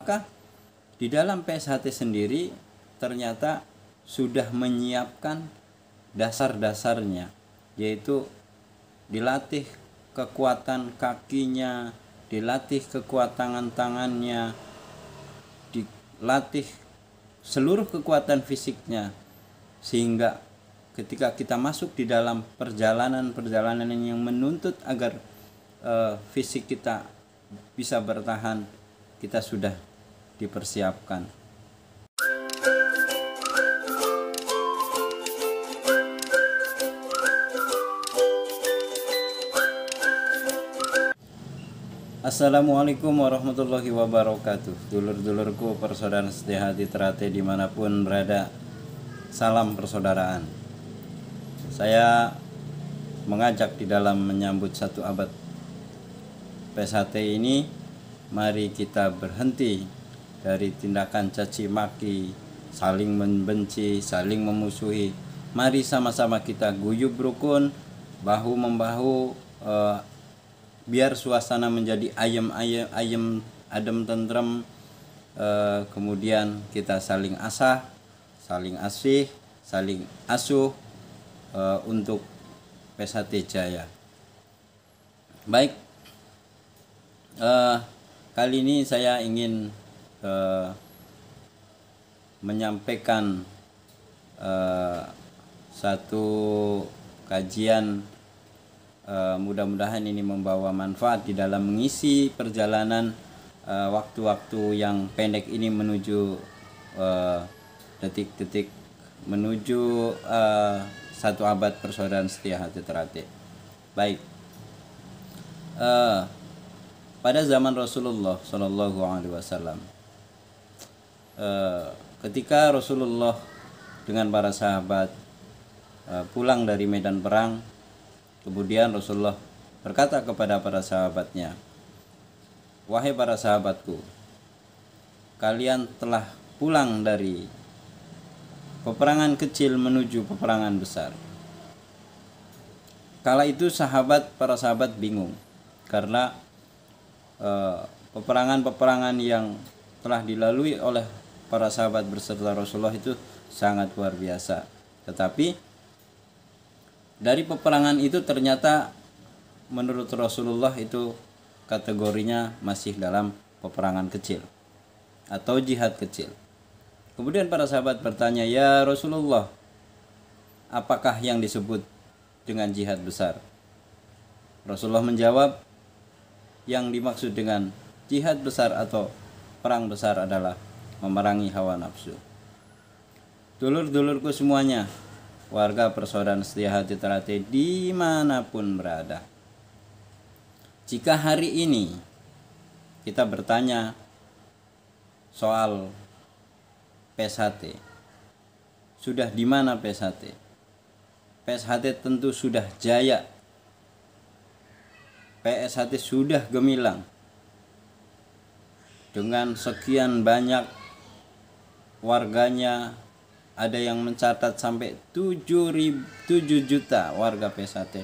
Maka di dalam PSHT sendiri ternyata sudah menyiapkan dasar-dasarnya, yaitu dilatih kekuatan kakinya, dilatih kekuatan tangannya, dilatih seluruh kekuatan fisiknya, sehingga ketika kita masuk di dalam perjalanan yang menuntut agar fisik kita bisa bertahan, kita sudah dipersiapkan. Assalamualaikum warahmatullahi wabarakatuh. Dulur-dulurku, persaudaraan setia hati Ternate dimanapun berada, salam persaudaraan. Saya mengajak di dalam menyambut 1 abad PSHT ini, mari kita berhenti dari tindakan caci maki, saling membenci, saling memusuhi. Mari sama-sama kita guyub rukun, bahu membahu, biar suasana menjadi adem tentrem. Kemudian kita saling asah, saling asih, saling asuh untuk PSHT Jaya. Baik, kali ini saya ingin menyampaikan satu kajian. Mudah-mudahan ini membawa manfaat di dalam mengisi perjalanan waktu-waktu yang pendek ini menuju detik-detik menuju 1 abad persaudaraan setia hati Ternate. Baik, pada zaman Rasulullah Shallallahu Alaihi Wasallam, ketika Rasulullah dengan para sahabat pulang dari medan perang, kemudian Rasulullah berkata kepada para sahabatnya, "Wahai para sahabatku, kalian telah pulang dari peperangan kecil menuju peperangan besar." Kala itu para sahabat bingung karena peperangan-peperangan yang telah dilalui oleh para sahabat berserta Rasulullah itu sangat luar biasa. Tetapi dari peperangan itu ternyata menurut Rasulullah itu kategorinya masih dalam peperangan kecil atau jihad kecil. Kemudian para sahabat bertanya, "Ya Rasulullah, apakah yang disebut dengan jihad besar?" Rasulullah menjawab, "Yang dimaksud dengan jihad besar atau perang besar adalah memerangi hawa nafsu." Dulur-dulurku semuanya, warga persaudaraan setia hati Ternate dimanapun berada, jika hari ini kita bertanya soal PSHT, sudah di mana PSHT? PSHT tentu sudah jaya, PSHT sudah gemilang dengan sekian banyak warganya. Ada yang mencatat sampai 7 juta warga PSHT.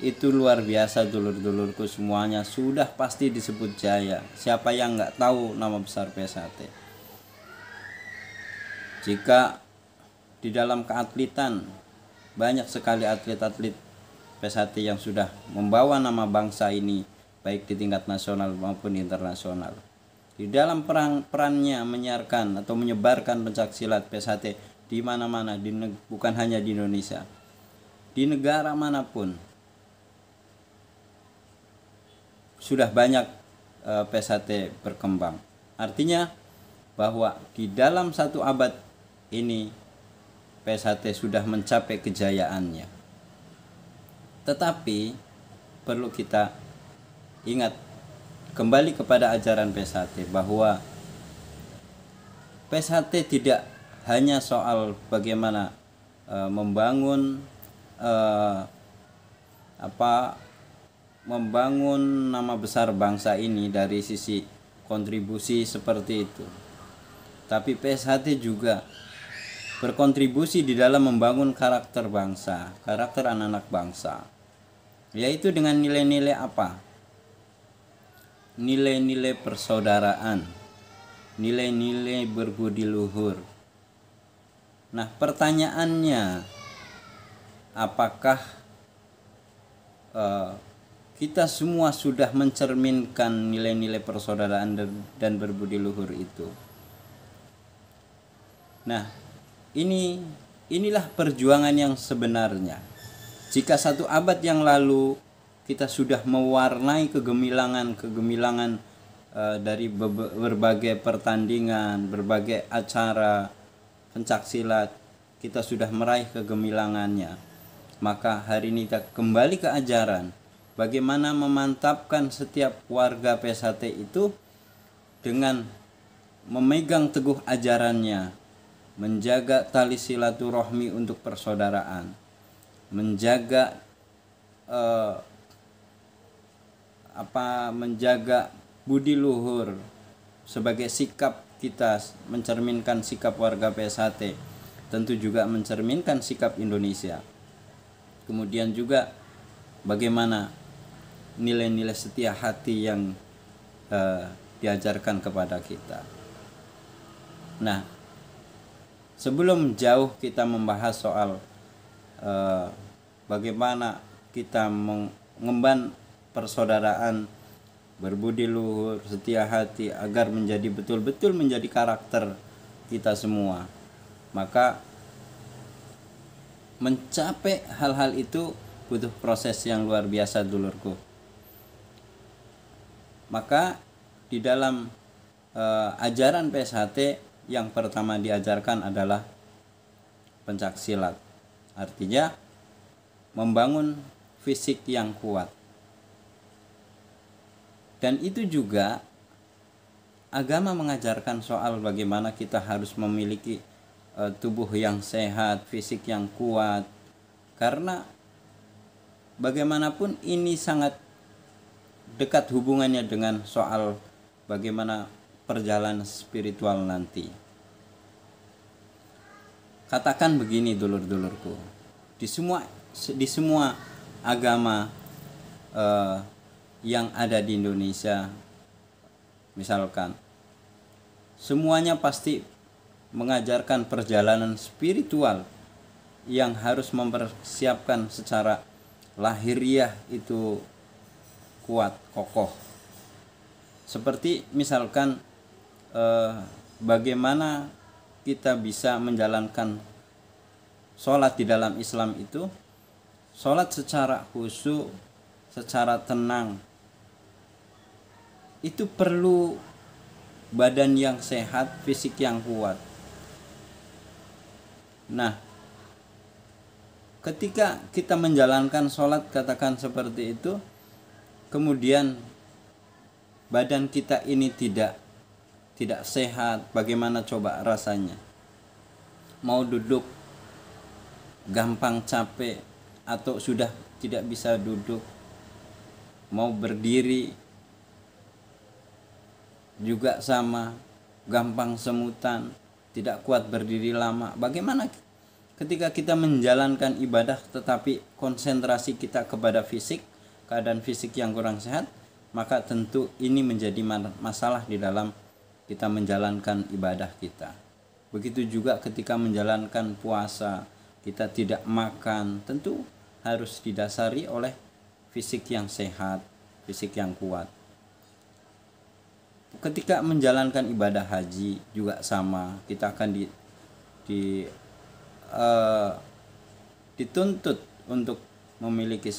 Itu luar biasa dulur-dulurku semuanya, sudah pasti disebut jaya. Siapa yang nggak tahu nama besar PSHT? Jika di dalam keatletan banyak sekali atlet-atlet PSHT yang sudah membawa nama bangsa ini baik di tingkat nasional maupun internasional. Di dalam perannya menyiarkan atau menyebarkan pencaksilat PSHT di mana-mana, bukan hanya di Indonesia, di negara manapun sudah banyak PSHT berkembang. Artinya bahwa di dalam 1 abad ini PSHT sudah mencapai kejayaannya. Tetapi perlu kita ingat kembali kepada ajaran PSHT, bahwa PSHT tidak hanya soal bagaimana membangun nama besar bangsa ini dari sisi kontribusi seperti itu. Tapi PSHT juga berkontribusi di dalam membangun karakter bangsa, karakter anak-anak bangsa. Yaitu dengan nilai-nilai apa? Nilai-nilai persaudaraan, nilai-nilai berbudi luhur. Nah, pertanyaannya, apakah kita semua sudah mencerminkan nilai-nilai persaudaraan dan berbudi luhur itu? Nah, inilah perjuangan yang sebenarnya. Jika 1 abad yang lalu kita sudah mewarnai kegemilangan dari berbagai pertandingan, berbagai acara pencaksilat, kita sudah meraih kegemilangannya, maka hari ini kita kembali ke ajaran bagaimana memantapkan setiap warga PSHT itu dengan memegang teguh ajarannya, menjaga tali silaturahmi untuk persaudaraan, menjaga menjaga budi luhur sebagai sikap kita, mencerminkan sikap warga PSHT, tentu juga mencerminkan sikap Indonesia. Kemudian juga bagaimana nilai-nilai setia hati yang diajarkan kepada kita. Nah, sebelum jauh kita membahas soal bagaimana kita mengemban persaudaraan, berbudi luhur, setia hati agar menjadi betul-betul menjadi karakter kita semua, maka mencapai hal-hal itu butuh proses yang luar biasa, dulurku. Maka di dalam ajaran PSHT yang pertama diajarkan adalah pencaksilat, artinya membangun fisik yang kuat. Dan itu juga agama mengajarkan soal bagaimana kita harus memiliki tubuh yang sehat, fisik yang kuat. Karena bagaimanapun ini sangat dekat hubungannya dengan soal bagaimana perjalanan spiritual nanti. Katakan begini, dulur-dulurku, di semua agama yang ada di Indonesia, misalkan, semuanya pasti mengajarkan perjalanan spiritual yang harus mempersiapkan secara lahiriah itu kuat, kokoh. Seperti misalkan bagaimana kita bisa menjalankan sholat di dalam Islam itu, sholat secara khusyuk, secara tenang, itu perlu badan yang sehat, fisik yang kuat. Nah, ketika kita menjalankan sholat, katakan seperti itu, kemudian badan kita ini tidak sehat, bagaimana coba rasanya? Mau duduk gampang capek atau sudah tidak bisa duduk, mau berdiri juga sama, gampang semutan, tidak kuat berdiri lama. Bagaimana ketika kita menjalankan ibadah tetapi konsentrasi kita kepada fisik, keadaan fisik yang kurang sehat, maka tentu ini menjadi masalah di dalam kita menjalankan ibadah kita. Begitu juga ketika menjalankan puasa, kita tidak makan, tentu harus didasari oleh fisik yang sehat, fisik yang kuat. Ketika menjalankan ibadah haji juga sama, kita akan dituntut untuk memiliki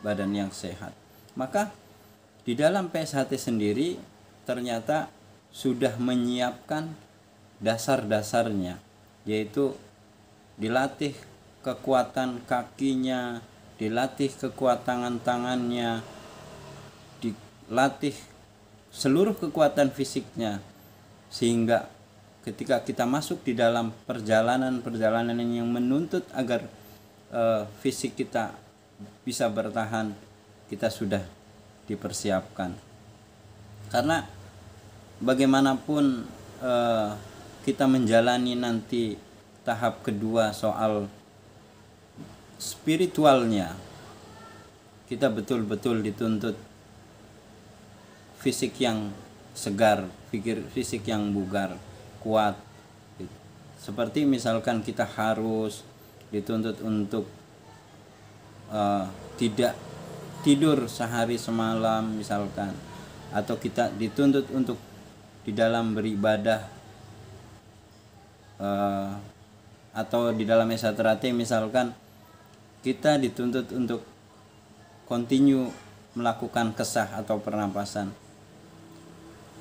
badan yang sehat. Maka di dalam PSHT sendiri ternyata sudah menyiapkan dasar-dasarnya, yaitu dilatih kekuatan kakinya, dilatih kekuatan tangannya, dilatih seluruh kekuatan fisiknya, sehingga ketika kita masuk di dalam perjalanan yang menuntut agar fisik kita bisa bertahan, kita sudah dipersiapkan. Karena bagaimanapun kita menjalani nanti tahap kedua soal spiritualnya, kita betul-betul dituntut fisik yang segar, fisik yang bugar, kuat. Seperti misalkan kita harus dituntut untuk tidak tidur sehari semalam misalkan, atau kita dituntut untuk di dalam beribadah atau di dalam esa teratai misalkan kita dituntut untuk continue melakukan kesah atau pernapasan.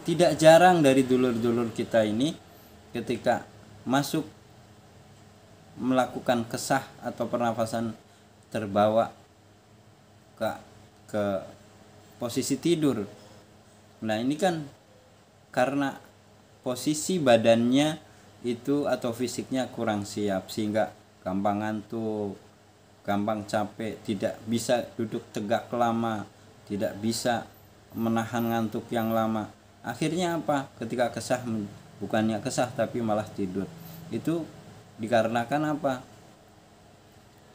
Tidak jarang dari dulur-dulur kita ini ketika masuk melakukan kesah atau pernapasan terbawa ke posisi tidur. Nah, ini kan karena posisi badannya itu atau fisiknya kurang siap sehingga gampang ngantuk, gampang capek, tidak bisa duduk tegak lama, tidak bisa menahan ngantuk yang lama. Akhirnya apa? Ketika kesah, bukannya kesah tapi malah tidur. Itu dikarenakan apa?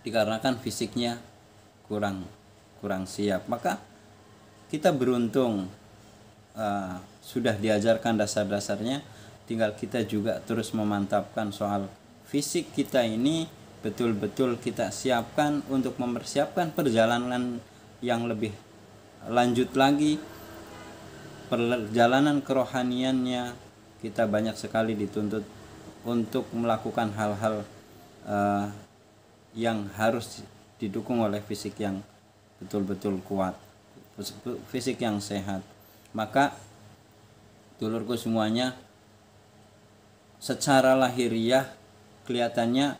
Dikarenakan fisiknya kurang siap. Maka kita beruntung sudah diajarkan dasar-dasarnya, tinggal kita juga terus memantapkan soal fisik kita ini betul-betul kita siapkan untuk mempersiapkan perjalanan yang lebih lanjut lagi. Perjalanan kerohaniannya kita banyak sekali dituntut untuk melakukan hal-hal yang harus didukung oleh fisik yang betul-betul kuat, fisik yang sehat. Maka dulurku semuanya, secara lahiriah kelihatannya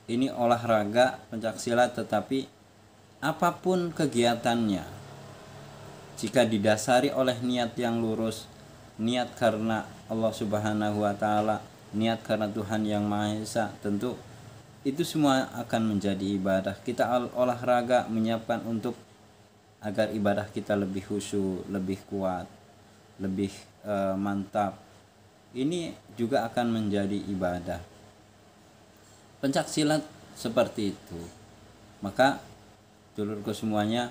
ini olahraga pencaksilat, tetapi apapun kegiatannya, jika didasari oleh niat yang lurus, niat karena Allah Subhanahu wa taala, niat karena Tuhan yang Maha Esa, tentu itu semua akan menjadi ibadah. Kita olahraga menyiapkan untuk agar ibadah kita lebih khusyuk, lebih kuat, lebih mantap. Ini juga akan menjadi ibadah. Pencaksilat seperti itu. Maka dulurku semuanya,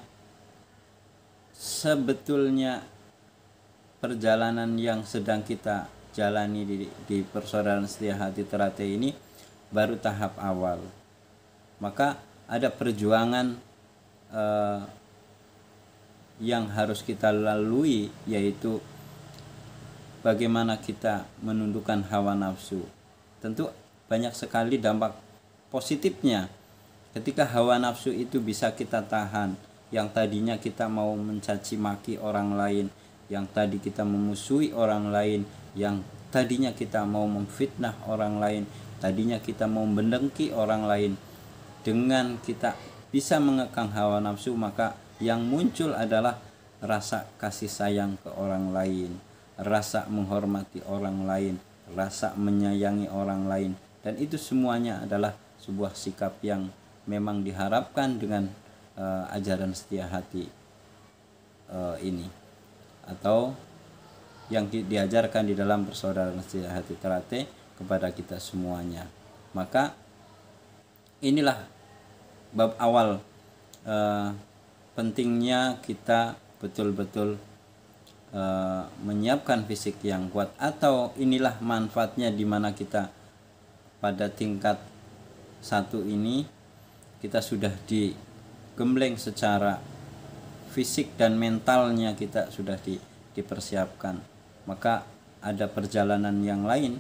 sebetulnya perjalanan yang sedang kita jalani di persaudaraan setia hati teratai ini baru tahap awal. Maka ada perjuangan yang harus kita lalui, yaitu bagaimana kita menundukkan hawa nafsu. Tentu banyak sekali dampak positifnya ketika hawa nafsu itu bisa kita tahan. Yang tadinya kita mau mencaci maki orang lain, yang tadi kita memusuhi orang lain, yang tadinya kita mau memfitnah orang lain, tadinya kita mau mendengki orang lain, dengan kita bisa mengekang hawa nafsu, maka yang muncul adalah rasa kasih sayang ke orang lain, rasa menghormati orang lain, rasa menyayangi orang lain. Dan itu semuanya adalah sebuah sikap yang memang diharapkan dengan ajaran setia hati ini, atau yang diajarkan di dalam persaudaraan setia hati teratai kepada kita semuanya. Maka inilah bab awal pentingnya kita betul-betul menyiapkan fisik yang kuat, atau inilah manfaatnya di mana kita pada tingkat 1 ini kita sudah digembleng secara fisik dan mentalnya, kita sudah dipersiapkan. Maka ada perjalanan yang lain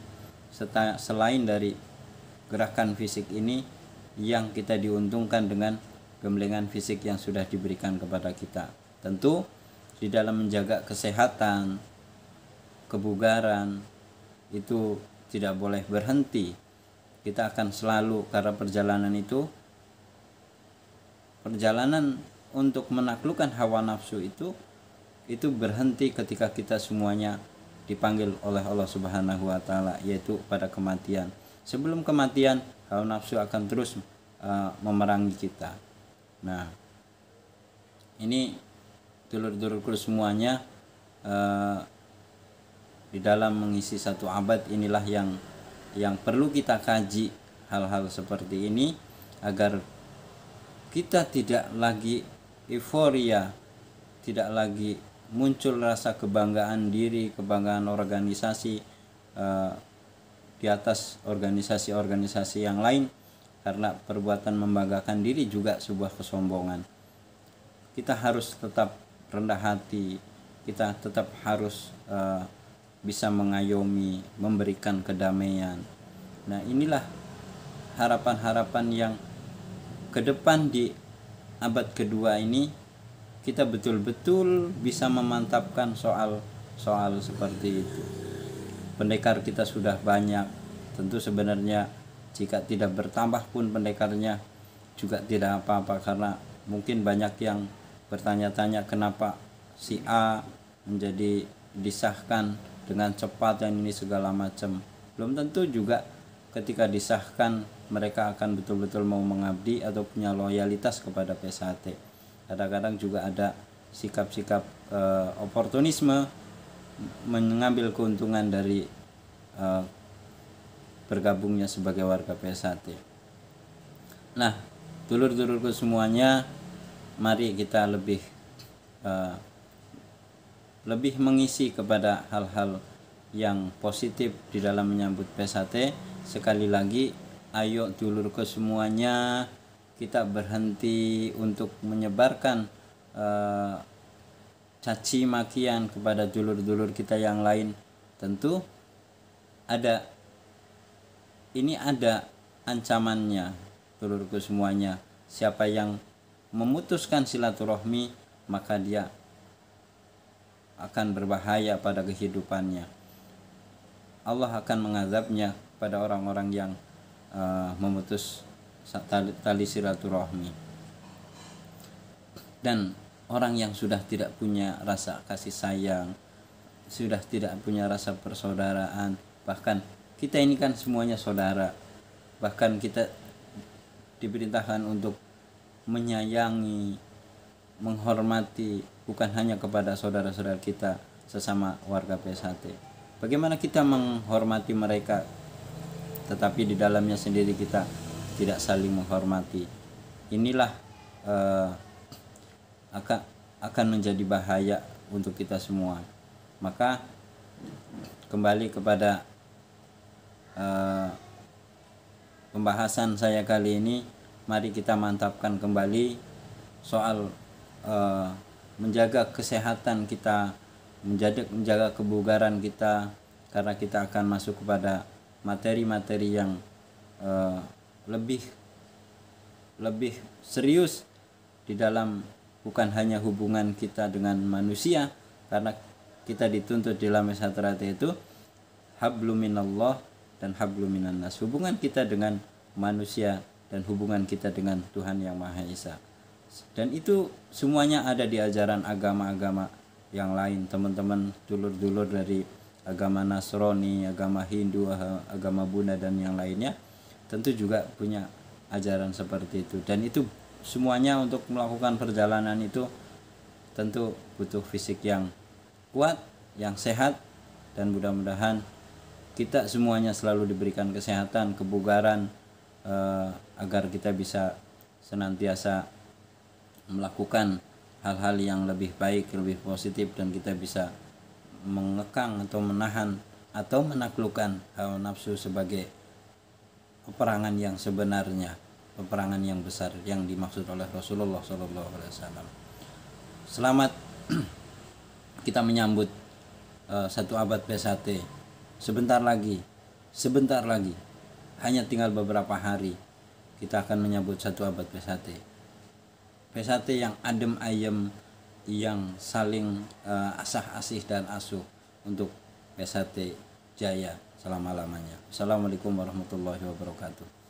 selain dari gerakan fisik ini yang kita diuntungkan dengan gemblengan fisik yang sudah diberikan kepada kita. Tentu di dalam menjaga kesehatan, kebugaran itu tidak boleh berhenti. Kita akan selalu, karena perjalanan untuk menaklukkan hawa nafsu itu berhenti ketika kita semuanya dipanggil oleh Allah Subhanahu wa taala, yaitu pada kematian. Sebelum kematian, hawa nafsu akan terus memerangi kita. Nah, ini dulur-dulurku semuanya, di dalam mengisi satu abad inilah yang perlu kita kaji hal-hal seperti ini, agar kita tidak lagi euforia, tidak lagi muncul rasa kebanggaan diri, kebanggaan organisasi di atas organisasi-organisasi yang lain, karena perbuatan membanggakan diri juga sebuah kesombongan. Kita harus tetap rendah hati, kita tetap harus bisa mengayomi, memberikan kedamaian. Nah, inilah harapan-harapan yang ke depan di abad kedua ini kita betul-betul bisa memantapkan soal seperti itu. Pendekar kita sudah banyak, tentu sebenarnya jika tidak bertambah pun pendekarnya juga tidak apa-apa, karena mungkin banyak yang bertanya-tanya kenapa si A menjadi disahkan dengan cepat dan ini segala macam. Belum tentu juga ketika disahkan mereka akan betul-betul mau mengabdi atau punya loyalitas kepada P1T. Kadang-kadang juga ada sikap-sikap oportunisme, mengambil keuntungan dari bergabungnya sebagai warga P1T. Nah, dulur-dulurku semuanya, mari kita lebih mengisi kepada hal-hal yang positif di dalam menyambut P1T. Sekali lagi, ayo dulurku semuanya, kita berhenti untuk menyebarkan caci makian kepada dulur-dulur kita yang lain. Tentu ada ancamannya, dulurku semuanya. Siapa yang memutuskan silaturahmi, maka dia akan berbahaya pada kehidupannya. Allah akan mengazabnya pada orang-orang yang memutus tali silaturahmi. Dan orang yang sudah tidak punya rasa kasih sayang, sudah tidak punya rasa persaudaraan, bahkan kita ini kan semuanya saudara, bahkan kita diperintahkan untuk menyayangi, menghormati bukan hanya kepada saudara-saudara kita sesama warga P1T. Bagaimana kita menghormati mereka tetapi di dalamnya sendiri kita tidak saling menghormati? Inilah akan menjadi bahaya untuk kita semua. Maka kembali kepada pembahasan saya kali ini, mari kita mantapkan kembali soal menjaga kesehatan kita, menjaga kebugaran kita, karena kita akan masuk kepada materi-materi yang lebih serius di dalam bukan hanya hubungan kita dengan manusia, karena kita dituntut di dalam P1T itu hablum minallah dan hablum minan nas, hubungan kita dengan manusia dan hubungan kita dengan Tuhan yang Maha Esa. Dan itu semuanya ada di ajaran agama-agama yang lain. Teman-teman dulur-dulur dari agama Nasrani, agama Hindu, agama Buddha dan yang lainnya tentu juga punya ajaran seperti itu. Dan itu semuanya untuk melakukan perjalanan itu tentu butuh fisik yang kuat, yang sehat, dan mudah-mudahan kita semuanya selalu diberikan kesehatan, kebugaran, agar kita bisa senantiasa melakukan hal-hal yang lebih baik, lebih positif, dan kita bisa mengekang atau menahan atau menaklukkan hawa nafsu sebagai peperangan yang sebenarnya, peperangan yang besar yang dimaksud oleh Rasulullah SAW. Selamat kita menyambut satu abad P1T. Sebentar lagi, hanya tinggal beberapa hari kita akan menyambut satu abad P1T. P1T yang adem ayem, yang saling asah-asih dan asuh untuk P1T jaya selama-lamanya. Assalamualaikum warahmatullahi wabarakatuh.